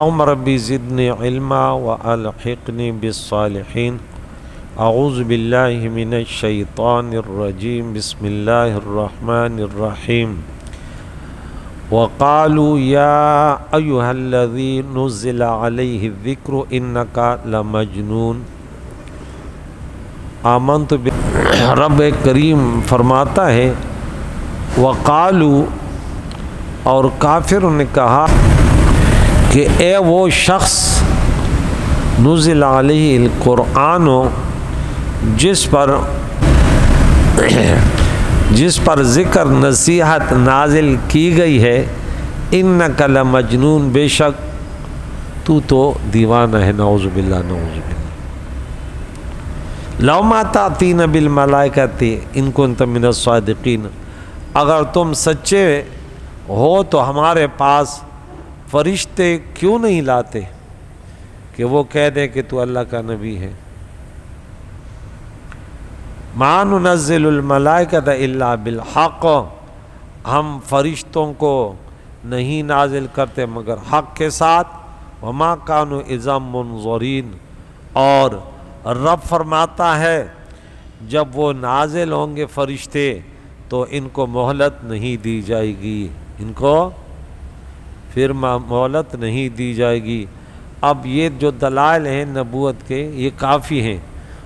اللهم ربي زدني علما وألحقني بالصالحين. أعوذ بالله من الشيطان الرجيم. بسم الله الرحمن الرحيم. وقالوا يا أيها الذي نزل عليه الذكر إنك لمجنون. آمنت رب کریم فرماتا ہے وقالوا، اور کافروں نے کہا کہ اے وہ شخص نزل علیہ القرآن جس پر ذکر نصیحت نازل کی گئی ہے، انک لمجنون، بے شک تو دیوانہ ہے، نعوذ باللہ نعوذ باللہ. لو ما تأتین بالملائکۃ ان کنت من الصادقین، اگر تم سچے ہو تو ہمارے پاس فرشتے کیوں نہیں لاتے کہ وہ کہہ دیں کہ تو اللہ کا نبی ہے. ما ننزل الملائکۃ الا بالحق، ہم فرشتوں کو نہیں نازل کرتے مگر حق کے ساتھ. وما كانوا اذا منظرین، اور رب فرماتا ہے جب وہ نازل ہوں گے فرشتے تو ان کو مہلت نہیں دی جائے گی، ان کو پھر مہلت نہیں دی جائے گی. اب یہ جو دلائل ہیں نبوت کے یہ کافی ہیں،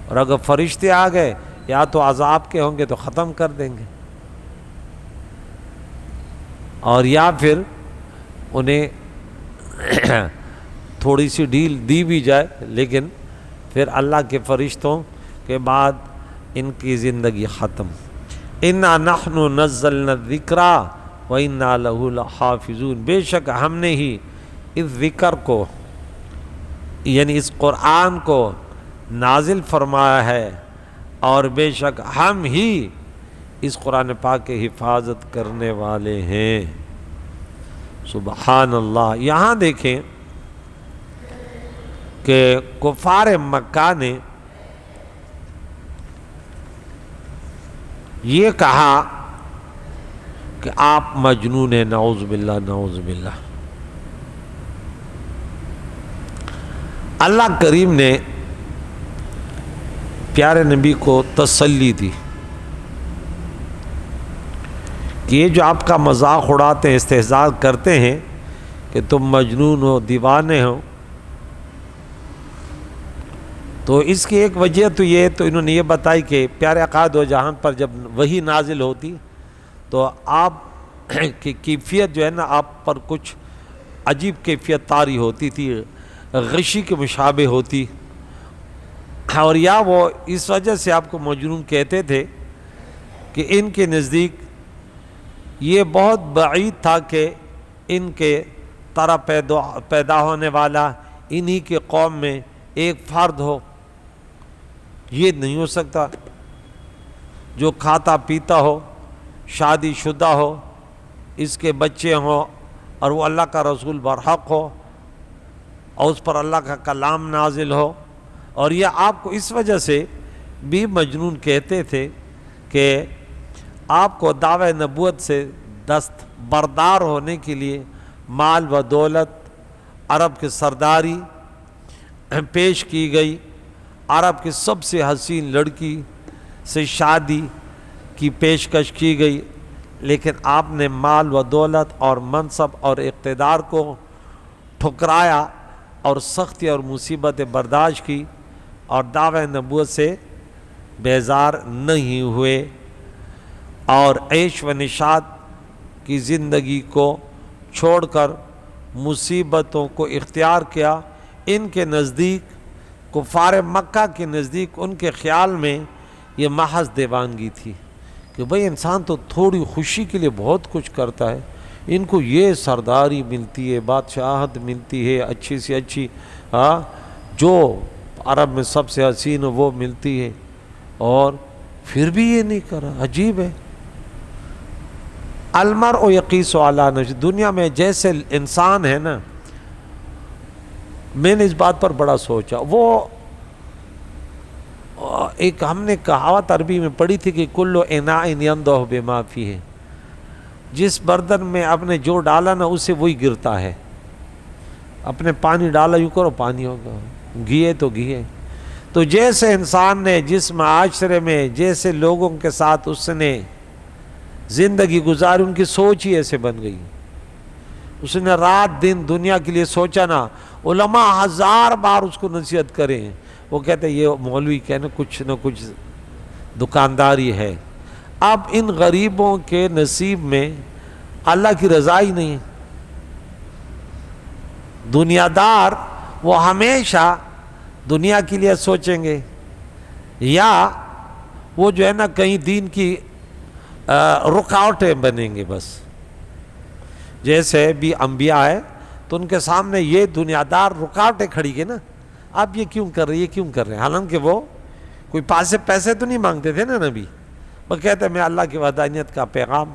اور اگر فرشتے آ گئے یا تو عذاب کے ہوں گے تو ختم کر دیں گے، اور یا پھر انہیں تھوڑی سی ڈھیل دی بھی جائے، لیکن پھر اللہ کے فرشتوں کے بعد ان کی زندگی ختم. انا نحن نزلنا الذکر وَإِنَّا لَهُ لَحَافِظُونَ، بے شک ہم نے ہی اس ذکر کو یعنی اس قرآن کو نازل فرمایا ہے، اور بے شک ہم ہی اس قرآن پاک کی حفاظت کرنے والے ہیں. سبحان اللہ. یہاں دیکھیں کہ کفار مکہ نے یہ کہا کہ آپ مجنون ہیں، نعوذ باللہ نعوذ باللہ. اللہ کریم نے پیارے نبی کو تسلی دی کہ یہ جو آپ کا مذاق اڑاتے ہیں، استہزاء کرتے ہیں کہ تم مجنون ہو، دیوانے ہو، تو اس کی ایک وجہ تو یہ تو انہوں نے یہ بتائی کہ پیارے آقا دو جہان پر جب وحی نازل ہوتی تو آپ کی کیفیت جو ہے نا، آپ پر کچھ عجیب کیفیت طاری ہوتی تھی، غشی کے مشابہ ہوتی، اور یا وہ اس وجہ سے آپ کو مجنون کہتے تھے کہ ان کے نزدیک یہ بہت بعید تھا کہ ان کے طرح پیدا ہونے والا انہی کے قوم میں ایک فرد ہو. یہ نہیں ہو سکتا جو کھاتا پیتا ہو، شادی شدہ ہو، اس کے بچے ہوں، اور وہ اللہ کا رسول برحق ہو، اور اس پر اللہ کا کلام نازل ہو. اور یہ آپ کو اس وجہ سے بھی مجنون کہتے تھے کہ آپ کو دعوی نبوت سے دستبردار ہونے کے لیے مال و دولت، عرب کی سرداری پیش کی گئی، عرب کی سب سے حسین لڑکی سے شادی کی پیشکش کی گئی، لیکن آپ نے مال و دولت اور منصب اور اقتدار کو ٹھکرایا اور سختی اور مصیبتیں برداشت کی، اور دعوی نبوت سے بیزار نہیں ہوئے، اور عیش و نشاط کی زندگی کو چھوڑ کر مصیبتوں کو اختیار کیا. ان کے نزدیک، کفار مکہ کے نزدیک، ان کے خیال میں یہ محض دیوانگی تھی کہ بھئی انسان تو تھوڑی خوشی کے لیے بہت کچھ کرتا ہے، ان کو یہ سرداری ملتی ہے، بادشاہت ملتی ہے اچھی سے اچھی، جو عرب میں سب سے حسین وہ ملتی ہے، اور پھر بھی یہ نہیں کرا. عجیب ہے. المرء یقیس علی نفسہ، دنیا میں جیسے انسان ہے نا، میں نے اس بات پر بڑا سوچا. وہ ایک ہم نے کہاوت عربی میں پڑھی تھی کہ کل اناء ینضح بما فیہ، جس برتن میں آپ نے جو ڈالا نا اسے وہی گرتا ہے. اپنے پانی ڈالا یوں کرو پانی ہوگا، گھیے تو گھیے۔ تو جیسے انسان نے جس معاشرے میں جیسے لوگوں کے ساتھ اس نے زندگی گزاری، ان کی سوچ ہی ایسے بن گئی۔ اس نے رات دن دنیا کے لیے سوچا نا، علماء 1000 بار اس کو نصیحت کریں، وہ کہتے ہیں یہ مولوی کہنا کچھ نہ کچھ دکانداری ہے۔ اب ان غریبوں کے نصیب میں اللہ کی رضا ہی نہیں ہے۔ دنیا دار وہ ہمیشہ دنیا کے لیے سوچیں گے، یا وہ جو ہے نا کہیں دین کی رکاوٹیں بنیں گے بس۔ جیسے بھی انبیاء ہے تو ان کے سامنے یہ دنیا دار رکاوٹیں کھڑی گئے نا، آپ یہ کیوں کر رہے، یہ کیوں کر رہے ہیں؟ حالانکہ وہ کوئی پاس سے پیسے تو نہیں مانگتے تھے نا نبی، وہ کہتے میں اللہ کی وحدانیت کا پیغام،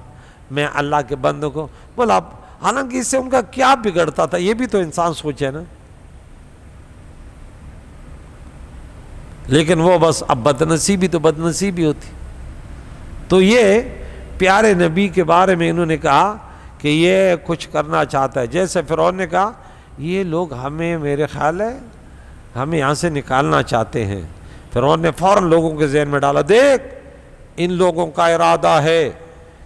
میں اللہ کے بندوں کو بولا، حالانکہ اس سے ان کا کیا بگڑتا تھا، یہ بھی تو انسان سوچے نا۔ لیکن وہ بس اب بدنصیبی تو بدنصیبی ہوتی۔ تو یہ پیارے نبی کے بارے میں انہوں نے کہا کہ یہ کچھ کرنا چاہتا ہے، جیسے فرعون نے کہا یہ لوگ ہمیں، میرے خیال ہے ہمیں یہاں سے نکالنا چاہتے ہیں۔ فرعون نے فوراً لوگوں کے ذہن میں ڈالا، دیکھ ان لوگوں کا ارادہ ہے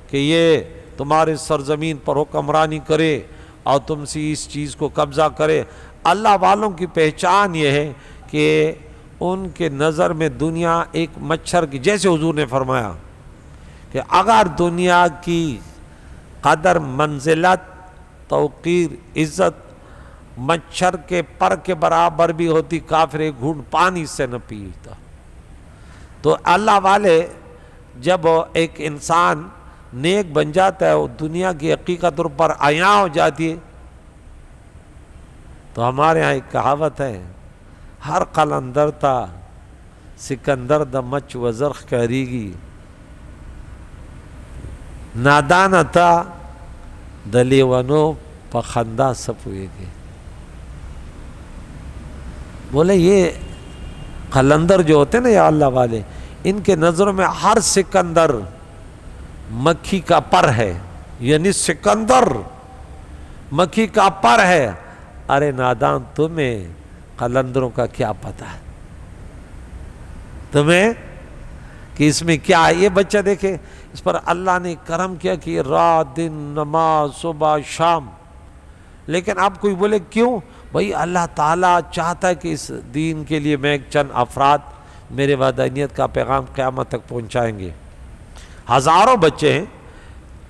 کہ یہ تمہارے سرزمین پر حکمرانی کرے اور تم سے اس چیز کو قبضہ کرے۔ اللہ والوں کی پہچان یہ ہے کہ ان کے نظر میں دنیا ایک مچھر کی، جیسے حضور نے فرمایا کہ اگر دنیا کی قدر، منزلت، توقیر، عزت مچھر کے پر کے برابر بھی ہوتی، کافر ایک گھونٹ پانی سے نہ پیتا۔ تو اللہ والے جب ایک انسان نیک بن جاتا ہے، وہ دنیا کی حقیقت پر عیاں ہو جاتی ہے۔ تو ہمارے ہاں ایک کہاوت ہے، ہر قلندر تا سکندر دا مچ و زرخ کریگی، نادان تا دلیونو پخندہ سپوئے گے۔ بولے یہ قلندر جو ہوتے ہیں نا یا اللہ والے، ان کے نظروں میں ہر سکندر مکھی کا پر ہے، یعنی سکندر مکھی کا پر ہے۔ ارے نادان، تمہیں قلندروں کا کیا پتہ ہے، تمہیں کہ اس میں کیا ہے۔ یہ بچہ دیکھے، اس پر اللہ نے کرم کیا کہ رات دن نماز صبح شام، لیکن آپ کوئی بولے کیوں؟ بھائی اللہ تعالیٰ چاہتا ہے کہ اس دین کے لیے میں ایک چند افراد میرے وحدانیت کا پیغام قیامت تک پہنچائیں گے۔ ہزاروں بچے ہیں،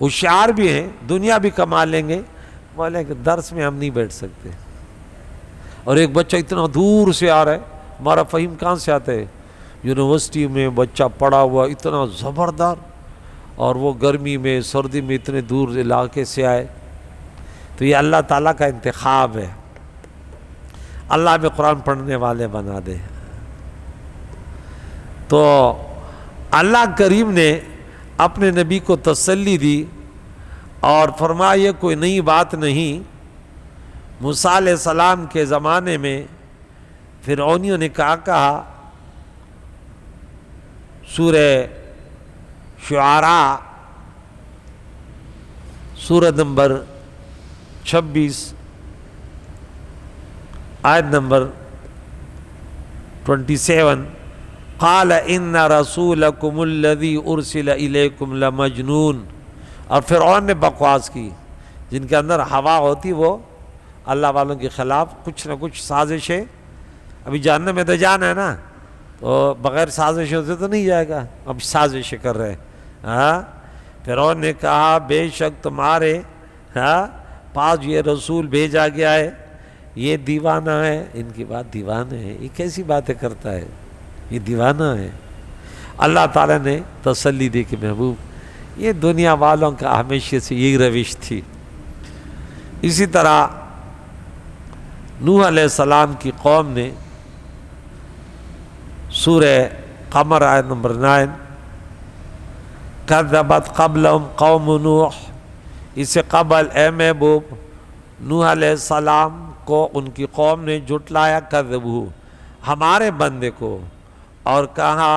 ہوشیار بھی ہیں، دنیا بھی کما لیں گے، بولے کہ درس میں ہم نہیں بیٹھ سکتے۔ اور ایک بچہ اتنا دور سے آ رہا ہے، ہمارا فہیم کہاں سے آتا ہے؟ یونیورسٹی میں بچہ پڑھا ہوا اتنا زبردار، اور وہ گرمی میں سردی میں اتنے دور علاقے سے آئے۔ تو یہ اللہ تعالیٰ کا انتخاب ہے، اللہ میں قرآن پڑھنے والے بنا دے۔ تو اللہ کریم نے اپنے نبی کو تسلی دی اور فرمایا یہ کوئی نئی بات نہیں۔ موسیٰ علیہ السلام کے زمانے میں فرعونیوں نے کہا سورہ شعراء سورہ نمبر 26 آیت نمبر 27، قال ان رسولکم الذی ارسل الیکم لمجنون۔ اور فرعون نے بکواس کی، جن کے اندر ہوا ہوتی وہ اللہ والوں کے خلاف کچھ نہ کچھ سازشیں، ابھی جہنم میں تو جانا ہے نا، تو بغیر سازشوں سے تو نہیں جائے گا، اب سازشیں کر رہے ہیں۔ فرعون نے کہا بے شک تمہارے پاس یہ رسول بھیجا گیا ہے، یہ دیوانہ ہے۔ ان کی بات دیوانے ہے، یہ کیسی باتیں کرتا ہے، یہ دیوانہ ہے۔ اللہ تعالیٰ نے تسلی دی کہ محبوب یہ دنیا والوں کا ہمیشہ سے یہی روش تھی۔ اسی طرح نوح علیہ السلام کی قوم نے سورہ قمر آیت نمبر 9، کذبت قبلہم قوم نوح، اس سے قبل اے محبوب نوح علیہ السلام کو ان کی قوم نے جھٹلایا، کذبو ہمارے بندے کو، اور کہا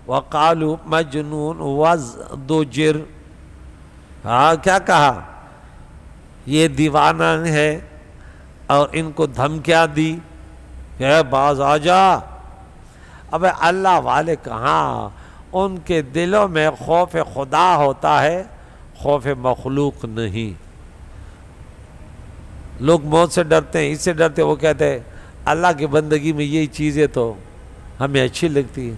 وقالوا مجنون وازدجر، کیا کہا؟ یہ دیوانہ ہے اور ان کو دھمکیاں دی کہ اے باز آ جا. اب اللہ والے کہاں، ان کے دلوں میں خوف خدا ہوتا ہے، خوف مخلوق نہیں. لوگ موت سے ڈرتے ہیں، اس سے ڈرتے، وہ کہتے ہیں اللہ کی بندگی میں یہی چیزیں تو ہمیں اچھی لگتی ہیں.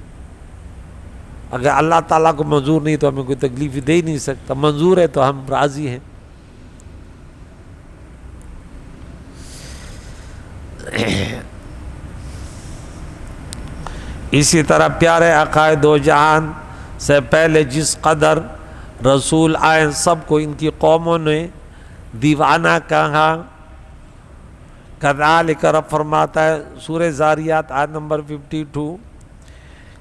اگر اللہ تعالیٰ کو منظور نہیں تو ہمیں کوئی تکلیف دے ہی نہیں سکتا، منظور ہے تو ہم راضی ہیں. اسی طرح پیارے آقائے دو جہان سے پہلے جس قدر رسول آئے سب کو ان کی قوموں نے دیوانہ کہا. کذالک رب فرماتا ہے سورہ زاریات آیت نمبر 52،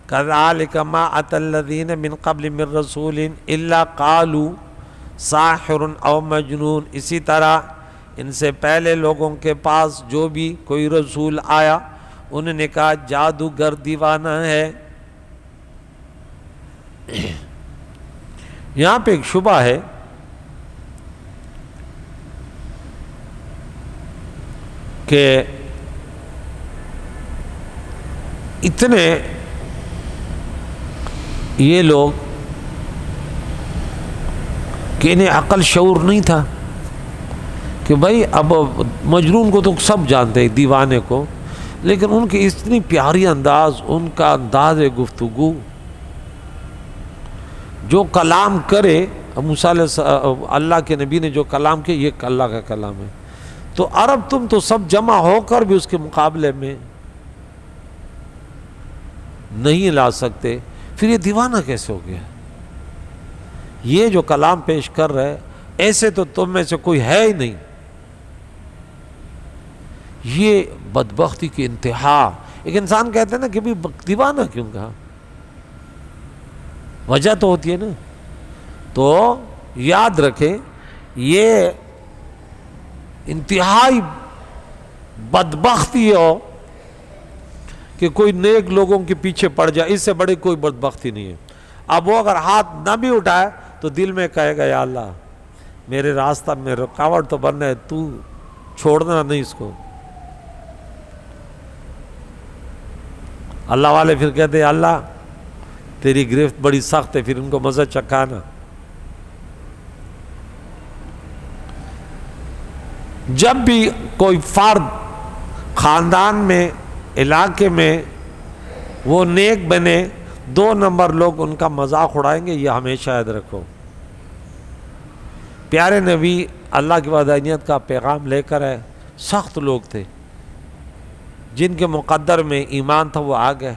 کذالک ما اتی الذین من قبل من رسول الا قالوا ساحر او مجنون. اسی طرح ان سے پہلے لوگوں کے پاس جو بھی کوئی رسول آیا انہوں نے کہا جادوگر، دیوانہ ہے. یہاں پہ ایک شبہ ہے کہ اتنے یہ لوگ کہ انہیں عقل شعور نہیں تھا کہ بھائی اب مجنون کو تو سب جانتے ہیں، دیوانے کو، لیکن ان کی اتنی پیاری انداز، ان کا انداز گفتگو، جو کلام کرے موسیٰ اللہ کے نبی نے جو کلام کیا یہ اللہ کا کلام ہے، تو عرب تم تو سب جمع ہو کر بھی اس کے مقابلے میں نہیں لا سکتے، پھر یہ دیوانہ کیسے ہو گیا؟ یہ جو کلام پیش کر رہے ایسے تو تم میں سے کوئی ہے ہی نہیں. یہ بدبختی کی انتہا. ایک انسان کہتے ہیں نا کہ بھی دیوانہ کیوں کہا، وجہ تو ہوتی ہے نا. تو یاد رکھیں یہ انتہائی بدبختی ہو کہ کوئی نیک لوگوں کے پیچھے پڑ جائے، اس سے بڑی کوئی بدبختی نہیں ہے. اب وہ اگر ہاتھ نہ بھی اٹھائے تو دل میں کہے گا یا اللہ میرے راستہ میں رکاوٹ تو بننا ہے، تو چھوڑنا نہیں اس کو. اللہ والے پھر کہتے ہیں اللہ تیری گرفت بڑی سخت ہے، پھر ان کو مزہ چکھانا. جب بھی کوئی فرد خاندان میں، علاقے میں وہ نیک بنے، 2 نمبر لوگ ان کا مذاق اڑائیں گے، یہ ہمیشہ یاد رکھو. پیارے نبی اللہ کی وحدانیت کا پیغام لے کر آئے، سخت لوگ تھے، جن کے مقدر میں ایمان تھا وہ آ گئے.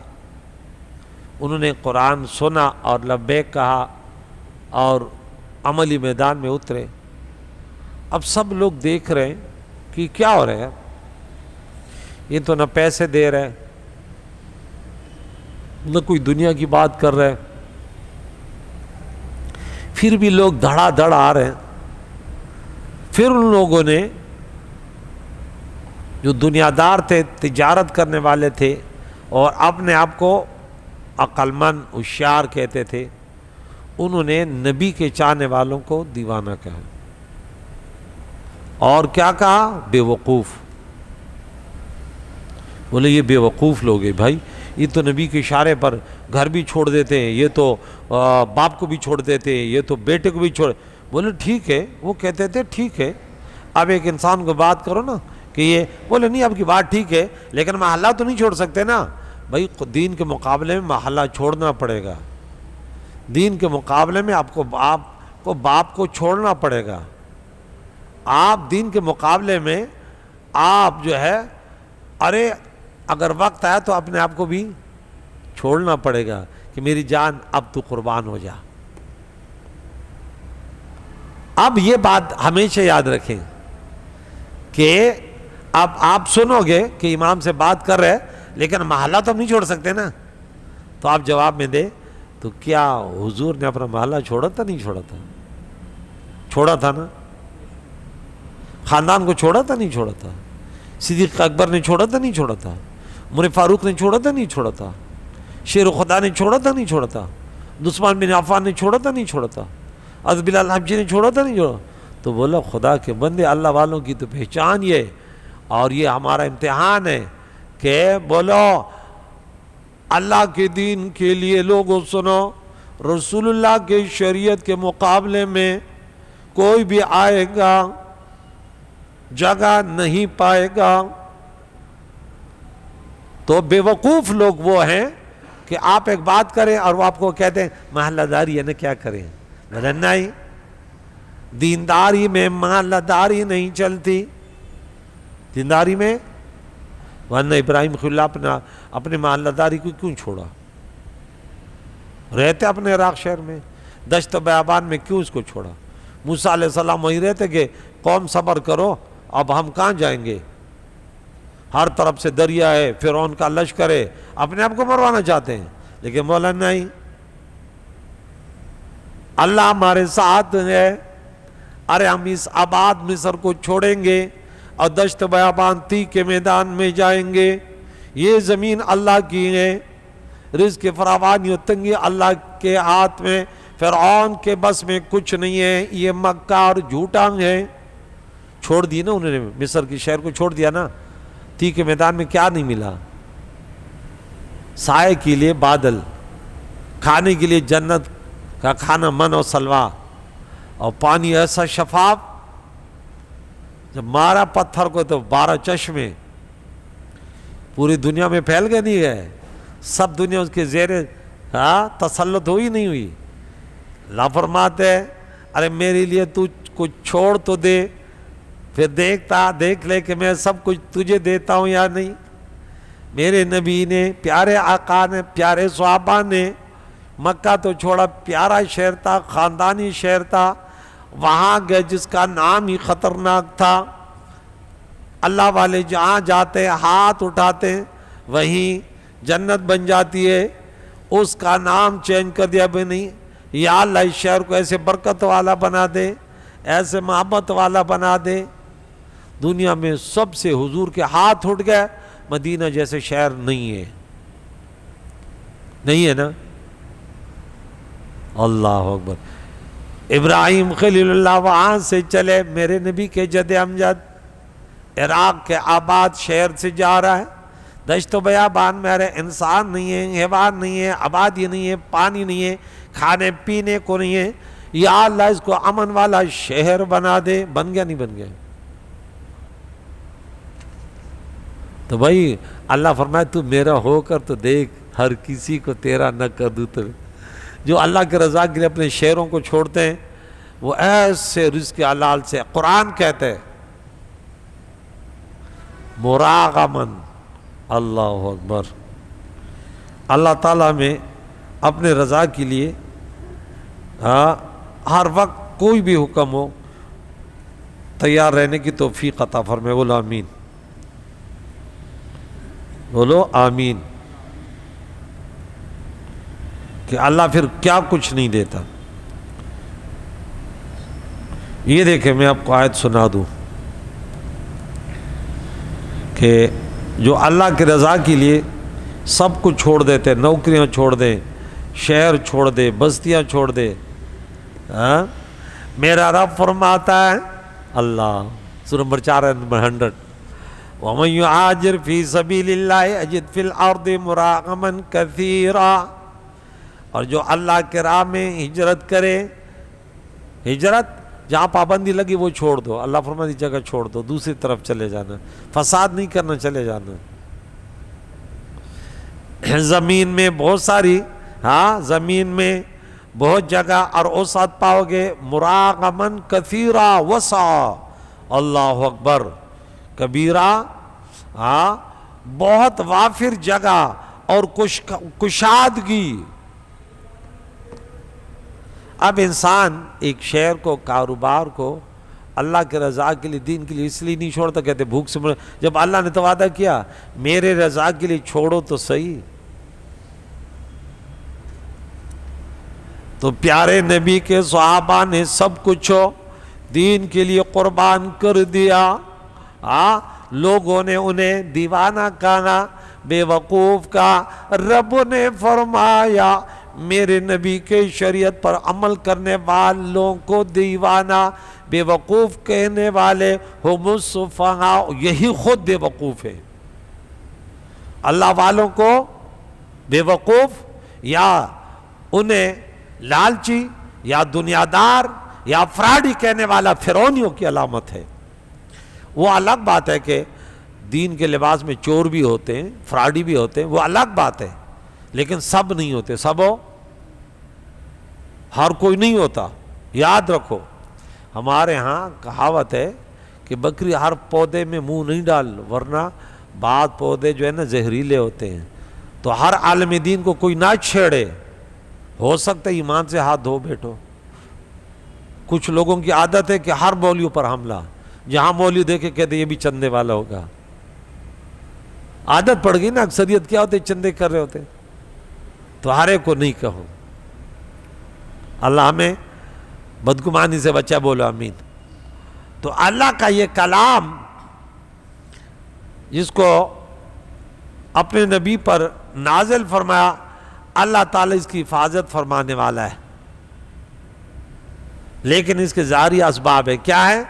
انہوں نے قرآن سنا اور لبیک کہا اور عملی میدان میں اترے. اب سب لوگ دیکھ رہے ہیں کہ کیا ہو رہا ہے، یہ تو نہ پیسے دے رہے نہ کوئی دنیا کی بات کر رہے، پھر بھی لوگ دھڑا دھڑ آ رہے ہیں. پھر ان لوگوں نے جو دنیا دار تھے، تجارت کرنے والے تھے اور اپنے آپ کو عقل مند ہوشیار کہتے تھے، انہوں نے نبی کے چاہنے والوں کو دیوانہ کہا. اور کیا کہا؟ بے وقوف. بولے یہ بے وقوف لوگ ہیں بھائی، یہ تو نبی کے اشارے پر گھر بھی چھوڑ دیتے ہیں، یہ تو باپ کو بھی چھوڑ دیتے ہیں، یہ تو بیٹے کو بھی چھوڑ. بولے ٹھیک ہے، وہ کہتے تھے ٹھیک ہے. اب ایک انسان کو بات کرو نا کہ یہ، بولے نہیں آپ کی بات ٹھیک ہے لیکن محلہ تو نہیں چھوڑ سکتے نا. بھائی دین کے مقابلے میں محلہ چھوڑنا پڑے گا، دین کے مقابلے میں آپ کو باپ کو چھوڑنا پڑے گا. آپ دین کے مقابلے میں آپ جو ہے، ارے اگر وقت آیا تو اپنے آپ کو بھی چھوڑنا پڑے گا کہ میری جان اب تو قربان ہو جا. اب یہ بات ہمیشہ یاد رکھیں کہ اب آپ سنو گے کہ امام سے بات کر رہے لیکن محلہ تو ہم نہیں چھوڑ سکتے نا، تو آپ جواب میں دے تو کیا حضور نے اپنا محلہ چھوڑا تھا؟ نہیں چھوڑا تھا. چھوڑا تھا نا. خاندان کو چھوڑا تھا؟ نہیں چھوڑا تھا. صدیق اکبر نے چھوڑا تھا؟ نہیں چھوڑا تھا. عمر فاروق نے چھوڑا تھا؟ نہیں چھوڑا تھا. شیر خدا نے چھوڑا تھا؟ نہیں چھوڑا تھا. عثمان بن عفان نے چھوڑا تھا؟ نہیں چھوڑا تھا. حضرت بلال حبشی نے چھوڑا تھا؟ نہیں چھوڑا. تو بولا خدا کے بندے، اللہ والوں کی تو پہچان یہ، اور یہ ہمارا امتحان ہے کہ بولو اللہ کے دین کے لیے لوگوں سنو، رسول اللہ کے شریعت کے مقابلے میں کوئی بھی آئے گا جگہ نہیں پائے گا۔ تو بے وقوف لوگ وہ ہیں کہ آپ ایک بات کریں اور وہ آپ کو کہتے ہیں محلہ داری ہے نا، کیا کریں؟ نہیں، دینداری میں محلہ داری نہیں چلتی، دینداری میں ورنہ ابراہیم خلیل اللہ اپنے محلہ داری کو کیوں چھوڑا؟ رہتے اپنے عراق شہر میں، دشت بیابان میں کیوں اس کو چھوڑا؟ موسیٰ علیہ السلام وہی رہتے کہ قوم صبر کرو، اب ہم کہاں جائیں گے؟ ہر طرف سے دریا ہے، فرعون کا لشکر ہے، اپنے آپ کو مروانا چاہتے ہیں، لیکن مولا نہیں، اللہ ہمارے ساتھ ہے، ارے ہم اس آباد مصر کو چھوڑیں گے اور دشت بیابان تی کے میدان میں جائیں گے، یہ زمین اللہ کی ہے، رزق فراوانی و تنگی اللہ کے ہاتھ میں، فرعون کے بس میں کچھ نہیں ہے، یہ مکار جھوٹا ہے۔ چھوڑ دی نا انہوں نے، مصر کی شہر کو چھوڑ دیا نا، تی کے میدان میں کیا نہیں ملا؟ سائے کے لیے بادل، کھانے کے لیے جنت کا کھانا من و سلوا، اور پانی ایسا شفاف، جب مارا پتھر کو تو 12 چشمے پوری دنیا میں پھیل گئے، نہیں گئے، سب دنیا اس کے زیر تسلط ہوئی نہیں ہوئی۔ اللہ فرماتے ہیں ارے میرے لیے تو کچھ چھوڑ تو دے، پھر دیکھ لے کہ میں سب کچھ تجھے دیتا ہوں یا نہیں۔ میرے نبی نے، پیارے آقا نے، پیارے صحابہ نے مکہ تو چھوڑا، پیارا شہر تھا، خاندانی شہر تھا، وہاں گئے جس کا نام ہی خطرناک تھا۔ اللہ والے جہاں جاتے ہاتھ اٹھاتے وہیں جنت بن جاتی ہے، اس کا نام چینج کر دیا بھی نہیں۔ یا اللہ اس شہر کو ایسے برکت والا بنا دے، ایسے محبت والا بنا دے۔ دنیا میں سب سے حضور کے ہاتھ اٹھ گئے، مدینہ جیسے شہر نہیں ہے، نہیں ہے نا؟ اللہ اکبر۔ ابراہیم خلیل اللہ وہاں سے چلے، میرے نبی کے جد امجد عراق کے آباد شہر سے جا رہا ہے، دشت و بیابان میں ارے انسان نہیں ہے، حیوان نہیں ہے، آبادی نہیں ہے، پانی نہیں ہے، کھانے پینے کو نہیں ہے، یا اللہ اس کو امن والا شہر بنا دے۔ بن گیا نہیں بن گیا؟ تو بھائی اللہ فرمائے تو میرا ہو کر تو دیکھ، ہر کسی کو تیرا نہ کر دوں۔ تو جو اللہ کے رضا کے لیے اپنے شہروں کو چھوڑتے ہیں وہ ایسے رزق حلال سے، قرآن کہتے ہیں مراغمن، اللہ اکبر، اللہ تعالیٰ میں اپنے رضا کے لیے ہر وقت کوئی بھی حکم ہو تیار رہنے کی توفیق عطا فرمائے۔ بولو آمین، بولو آمین۔ کہ اللہ پھر کیا کچھ نہیں دیتا۔ یہ دیکھیں میں آپ کو آیت سنا دوں کہ جو اللہ کی رضا کے لیے سب کچھ چھوڑ دیتے، نوکریاں چھوڑ دیں، شہر چھوڑ دے، بستیاں چھوڑ دے، میرا رب فرماتا ہے اللہ سورہ نمبر 4 نمبر 100، وَمَن يُعَاجِرْ فِي سَبِيلِ اللَّهِ يَجِدْ فِي الْأَرْضِ مُرَاغَمًا كَثِيرًا، اور جو اللہ کے راہ میں ہجرت کرے، ہجرت جہاں پابندی لگی وہ چھوڑ دو، اللہ فرماتی جگہ چھوڑ دو، دوسری طرف چلے جانا، فساد نہیں کرنا، چلے جانا۔ زمین میں بہت ساری، زمین میں بہت جگہ اور اوسط پاؤ گے، مراغمن کثیرا وسع، اللہ اکبر، کبیرہ، بہت وافر جگہ اور کشادگی۔ اب انسان ایک شہر کو، کاروبار کو اللہ کے رضا کے لیے، دین کے لیے اس لیے نہیں چھوڑتا، کہتے بھوک سے مر، جب اللہ نے تو وعدہ کیا میرے رضا کے لیے چھوڑو تو صحیح۔ تو پیارے نبی کے صحابہ نے سب کچھ دین کے لیے قربان کر دیا، لوگوں نے انہیں دیوانہ کہا، بے وقوف کا۔ رب نے فرمایا میرے نبی کے شریعت پر عمل کرنے والوں کو دیوانہ بے وقوف کہنے والے ہم السفہاء، یہی خود بے وقوف ہے۔ اللہ والوں کو بے وقوف یا انہیں لالچی یا دنیا دار یا فراڈی کہنے والا فرعونیوں کی علامت ہے۔ وہ الگ بات ہے کہ دین کے لباس میں چور بھی ہوتے ہیں، فراڈی بھی ہوتے ہیں، وہ الگ بات ہے، لیکن سب نہیں ہوتے۔ سب ہو، ہر کوئی نہیں ہوتا۔ یاد رکھو، ہمارے ہاں کہاوت ہے کہ بکری ہر پودے میں منہ نہیں ڈال، ورنہ بعض پودے جو ہے نا زہریلے ہوتے ہیں، تو ہر عالم دین کو کوئی نہ چھیڑے۔ ہو سکتا ہے ایمان سے ہاتھ دھو بیٹھو۔ کچھ لوگوں کی عادت ہے کہ ہر مولوی پر حملہ، جہاں مولوی دیکھے کہتے یہ بھی چندے والا ہوگا۔ عادت پڑ گئی نا، اکثریت کیا ہوتے، چندے کر رہے ہوتے۔ تو ہر ایک کو نہیں کہو۔ اللہ ہمیں بدگمانی سے بچا، بولو آمین۔ تو اللہ کا یہ کلام جس کو اپنے نبی پر نازل فرمایا، اللہ تعالیٰ اس کی حفاظت فرمانے والا ہے، لیکن اس کے ظاہری اسباب ہے۔ کیا ہے؟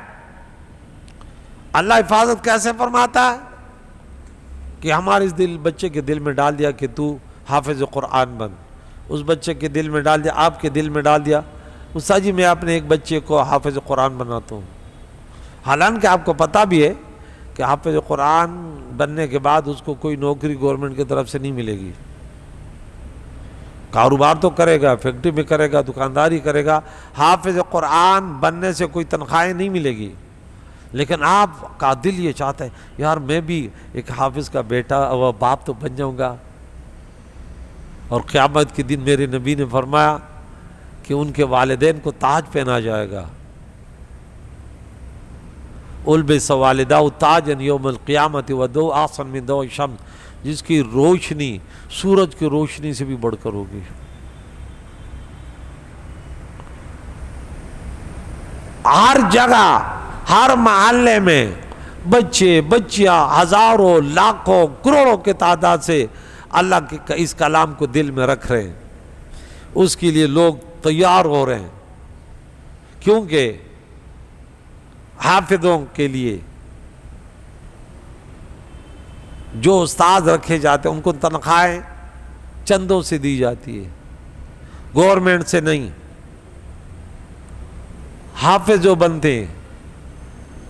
اللہ حفاظت کیسے فرماتا ہے کہ ہمارے اس بچے کے دل میں ڈال دیا کہ تو حافظ قرآن بن، اس بچے کے دل میں ڈال دیا، آپ کے دل میں ڈال دیا استاد جی میں اپنے ایک بچے کو حافظ قرآن بناتا ہوں، حالانکہ آپ کو پتہ بھی ہے کہ حافظ قرآن بننے کے بعد اس کو کوئی نوکری گورنمنٹ کی طرف سے نہیں ملے گی۔ کاروبار تو کرے گا، فیکٹری میں کرے گا، دکانداری کرے گا، حافظ قرآن بننے سے کوئی تنخواہیں نہیں ملے گی۔ لیکن آپ کا دل یہ چاہتا ہے یار میں بھی ایک حافظ کا بیٹا و باپ تو بن جاؤں گا۔ اور قیامت کے دن میرے نبی نے فرمایا کہ ان کے والدین کو تاج پہنا جائے گا، البس والداہ تاجا یوم القیامت وضوء احسن من ضوء الشمس، جس کی روشنی سورج کی روشنی سے بھی بڑھ کر ہوگی۔ ہر جگہ، ہر محلے میں بچے بچیاں ہزاروں لاکھوں کروڑوں کے تعداد سے اللہ کے اس کلام کو دل میں رکھ رہے ہیں، اس کے لیے لوگ تیار ہو رہے ہیں، کیونکہ حافظوں کے لیے جو استاد رکھے جاتے ہیں ان کو تنخواہیں چندوں سے دی جاتی ہے، گورنمنٹ سے نہیں۔ حافظ جو بنتے ہیں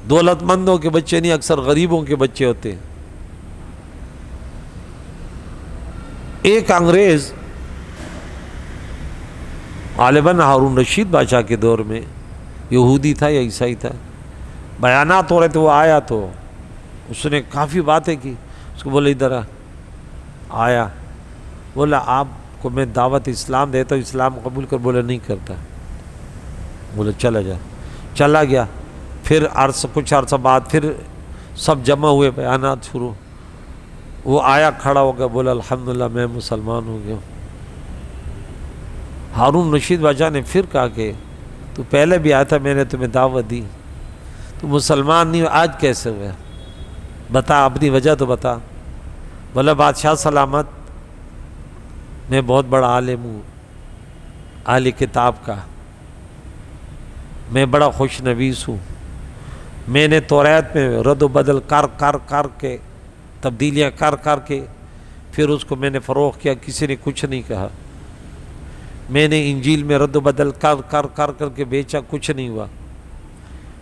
دولت مندوں کے بچے نہیں، اکثر غریبوں کے بچے ہوتے ہیں۔ ایک انگریز غالباً ہارون رشید بادشاہ کے دور میں یہودی تھا یا عیسائی تھا، بیانات ہو رہے تھے، وہ آیا تو اس نے کافی باتیں کی، اس کو بولا ادھر آیا، بولا آپ کو میں دعوت اسلام دیتا ہوں، اسلام قبول کر، بولا نہیں کرتا، بولا چلا جا، چلا گیا۔ پھر کچھ عرصہ بعد پھر سب جمع ہوئے، بیانات شروع، وہ آیا کھڑا ہو گیا، بولا الحمدللہ میں مسلمان ہو گیا۔ ہارون رشید بادشاہ نے پھر کہا کہ تو پہلے بھی آیا تھا، میں نے تمہیں دعوت دی، تو مسلمان نہیں، آج کیسے ہوا؟ بتا اپنی وجہ تو بتا۔ بولا بادشاہ سلامت، میں بہت بڑا عالم ہوں، اہل کتاب کا، میں بڑا خوش نویس ہوں، میں نے توریت میں رد و بدل کر کے تبدیلیاں کر کے پھر اس کو میں نے فروغ کیا، کسی نے کچھ نہیں کہا۔ میں نے انجیل میں رد و بدل کر کے بیچا، کچھ نہیں ہوا۔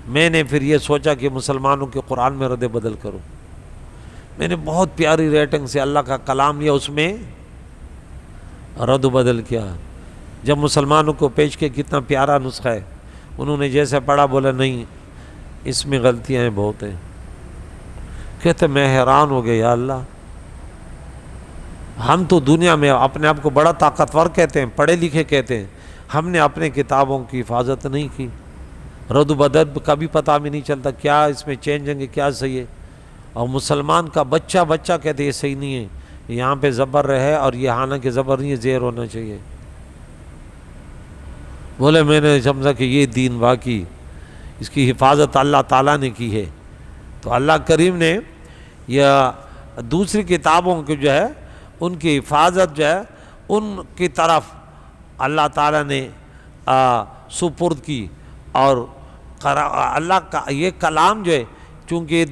میں نے پھر یہ سوچا کہ مسلمانوں کے قرآن میں رد و بدل کروں، میں نے بہت پیاری ریٹنگ سے اللہ کا کلام لیا، اس میں رد و بدل کیا۔ جب مسلمانوں کو پیش کیا کتنا پیارا نسخہ ہے، انہوں نے جیسے پڑھا بولا نہیں اس میں غلطیاں ہیں، بہت ہیں۔ کہتے میں حیران ہو گیا، یا اللہ ہم تو دنیا میں اپنے آپ کو بڑا طاقتور کہتے ہیں، پڑھے لکھے کہتے ہیں، ہم نے اپنے کتابوں کی حفاظت نہیں کی، رد و بدل کا بھی پتہ ہمیں نہیں چلتا، کیا اس میں چینج ہے کیا صحیح ہے۔ اور مسلمان کا بچہ کہتے یہ صحیح نہیں ہے، یہاں پہ زبر ہے اور یہ حالانکہ زبر نہیں ہے، زیر ہونا چاہیے۔ بولے میں نے سمجھا کہ یہ دین واقعی اس کی حفاظت اللہ تعالیٰ نے کی ہے۔ تو اللہ کریم نے یا دوسری کتابوں کی جو ہے ان کی حفاظت جو ہے ان کی طرف اللہ تعالیٰ نے سپرد کی، اور اللہ کا یہ کلام جو ہے، چونکہ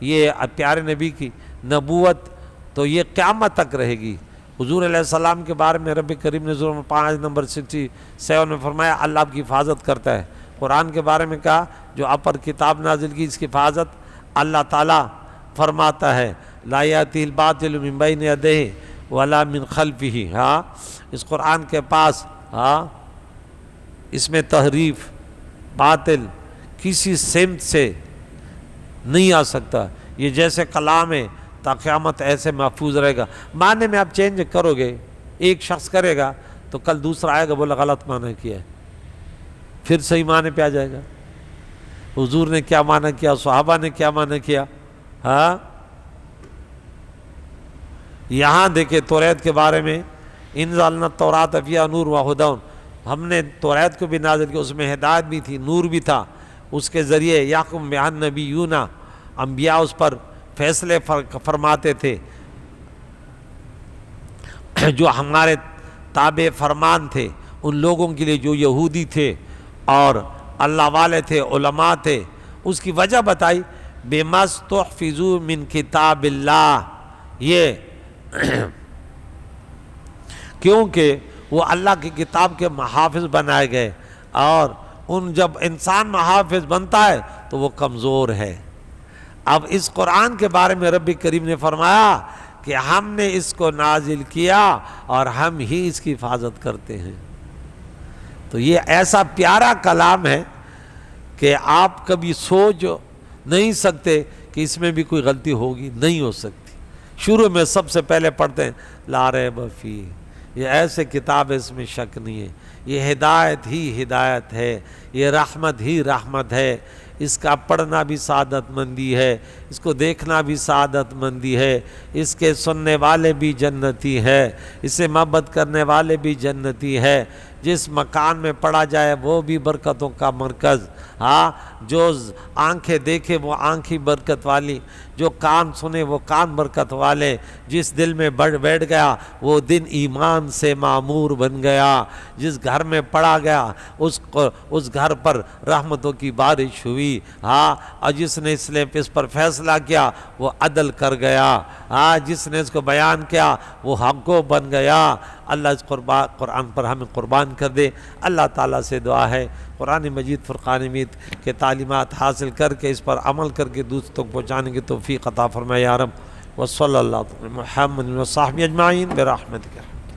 یہ پیارے نبی کی نبوت تو یہ قیامت تک رہے گی۔ حضور علیہ السلام کے بارے میں رب کریم نے سورہ 5 نمبر 67 میں فرمایا اللہ آپ کی حفاظت کرتا ہے۔ قرآن کے بارے میں کہا جو آپ پر کتاب نازل کی اس کی حفاظت اللہ تعالیٰ فرماتا ہے، لا یأتیہ الباطل من بین یدیہ ولا من خلفہ۔ ہاں اس قرآن کے پاس اس میں تحریف باطل کسی سمت سے نہیں آ سکتا، یہ جیسے کلام ہے تا قیامت ایسے محفوظ رہے گا۔ معنی میں آپ چینج کرو گے، ایک شخص کرے گا تو کل دوسرا آئے گا بولا غلط معنی کیا ہے، پھر صحیح معنی پہ آ جائے گا۔ حضور نے کیا معنی کیا، صحابہ نے کیا معنی کیا۔ ہاں یہاں دیکھیں توریت کے بارے میں، انزلنا التوراۃ فیہا نور وہدی، ہم نے توریت کو بھی نازل کیا، اس میں ہدایت بھی تھی، نور بھی تھا، اس کے ذریعے یحکم بہا النبیون، انبیاء اس پر فیصلے فرماتے تھے، جو ہمارے تابع فرمان تھے ان لوگوں کے لیے جو یہودی تھے اور اللہ والے تھے، علماء تھے۔ اس کی وجہ بتائی بما استحفظوا من کتاب اللہ، یہ کیونکہ وہ اللہ کی کتاب کے محافظ بنائے گئے، اور جب انسان محافظ بنتا ہے تو وہ کمزور ہے۔ اب اس قرآن کے بارے میں رب کریم نے فرمایا کہ ہم نے اس کو نازل کیا اور ہم ہی اس کی حفاظت کرتے ہیں۔ تو یہ ایسا پیارا کلام ہے کہ آپ کبھی سوچ نہیں سکتے کہ اس میں بھی کوئی غلطی ہوگی، نہیں ہو سکتی۔ شروع میں سب سے پہلے پڑھتے ہیں لا ریب فیہ، یہ ایسے کتاب ہے اس میں شک نہیں ہے، یہ ہدایت ہی ہدایت ہے، یہ رحمت ہی رحمت ہے، اس کا پڑھنا بھی سعادت مندی ہے، اس کو دیکھنا بھی سعادت مندی ہے، اس کے سننے والے بھی جنتی ہے، اسے محبت کرنے والے بھی جنتی ہے، جس مکان میں پڑھا جائے وہ بھی برکتوں کا مرکز۔ ہاں جو آنکھیں دیکھے وہ آنکھیں برکت والی، جو کان سنے وہ کان برکت والے، جس دل میں بیٹھ گیا وہ دن ایمان سے معمور بن گیا، جس گھر میں پڑھا گیا اس گھر پر رحمتوں کی بارش ہوئی۔ ہاں اور جس نے اس پر فیصلہ کیا وہ عدل کر گیا، ہاں جس نے اس کو بیان کیا وہ حقو بن گیا۔ اللہ اس قرآن پر ہمیں قربان کر دے۔ اللہ تعالیٰ سے دعا ہے قرآن مجید فرقان حمید کے تعلیمات حاصل کر کے اس پر عمل کر کے دوسروں تک پہنچانے کی توفیق عطا فرمائے یا رب۔ وصلی اللہ علی محمد وصحبہ اجمعین برحمتک۔